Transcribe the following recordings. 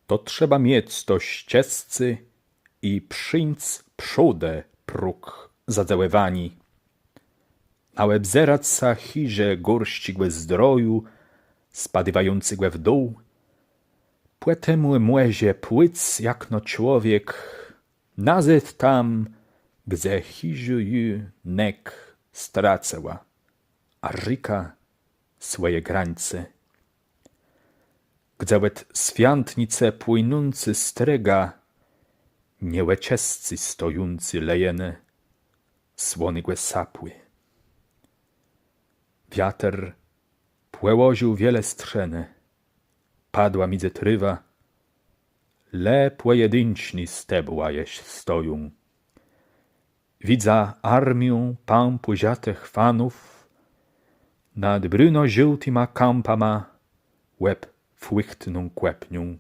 to trzeba mieć to ścieżcy i przyńc przódę próg zadzełewani. Na łeb zeraca chirze gorścigłe zdroju, spadywającygłe w dół, płetemu młezie płyc jakno człowiek, nazet tam, gdzie chirze ju nek stracała, a ryka swoje grańce. Gdzie łet swiantnice płynący strega, niełeczescy stojący lejene, słonygłe sapły. Wiatr płełoził wiele strzene, padła midze trywa, le pojedynczni stebła jeś stoją. Widza armią pan poziatych fanów, nad bryno-żółtyma kampama łeb fłychtną kłepnią.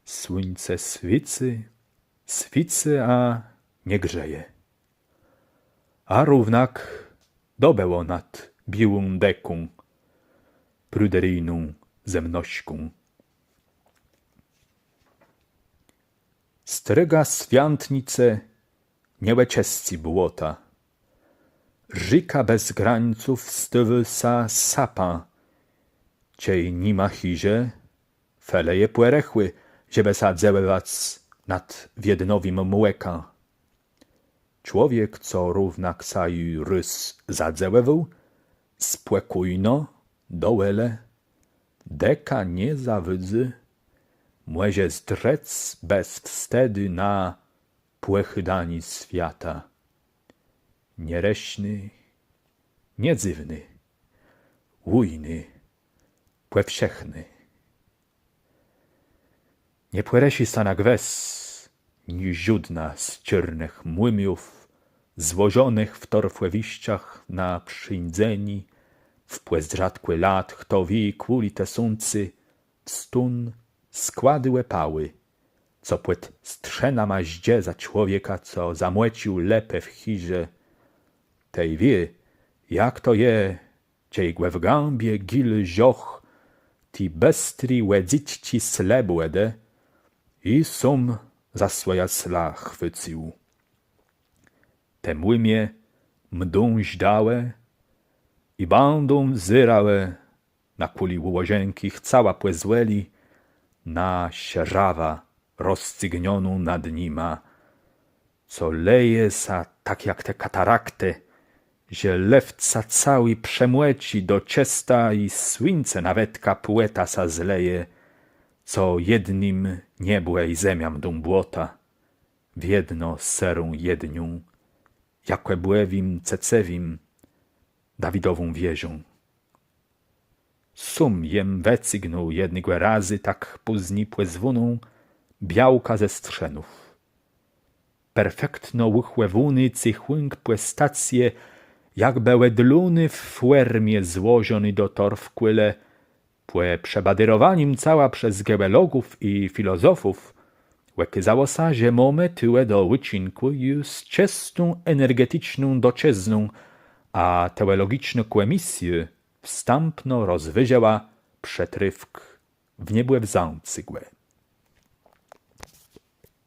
Słońce swicy, a nie grzeje. A równak dobeło nad biłą deką, pruderyjną zemnośką. Strega swiantnice niełeczescy błota, Rzyka bez grańców stywylsa sapa, ciej nima chirze, feleje płerechły, ziebe sadzeływac nad wiednowim młeka. Człowiek, co równak saju rys zadzełewał, spłekujno, dołele, deka nie zawydzy, młezie zdrec bez wstedy na płechydani świata. Niereśny, niedzywny, łujny, płewsiechny. Nie płeresi stanak wes, ni żudna z ciernech młymiów, złożonych w torfłewiściach na przyńdzeni, w płezdrzadkły lat, kto wi kuli te suncy, stun składy łepały, co płet strzena maździe za człowieka, co zamłecił lepę w chirze. Tej wie, jak to je, ciej głę w gębie gil zioch, ti bestri łedzić ci slebłede, i sum za swoja sla chwycił. Te młymie mdą żdałe i bandą zyrałe, na kuli łożenki chcała płezłeli, na sierrawa rozcygnioną nad nima, co leje sa tak jak te katarakty, że lewca cały przemłeci do ciesta i słońce nawetka płeta sa zleje, co jednym niebłe i zemiam dum błota, w jedno serą jednią, jakłe błewim cecewim, Dawidową wieżą. Sum jem wecygnął jednigłe razy tak późni płezwuną białka ze strzenów. Perfektno łychłe wuny cychłynk płestacje, jakbe łedluny w fuermie złożony do torfkłyle, płe przebadyrowanim cała przez geologów i filozofów, łekyzało sa ziemome tyłe do łyczinku już czestą energetyczną doczezną, a teologiczne kłemisje wstępno rozwyzięła przetrywk w niebłe wzącygłe.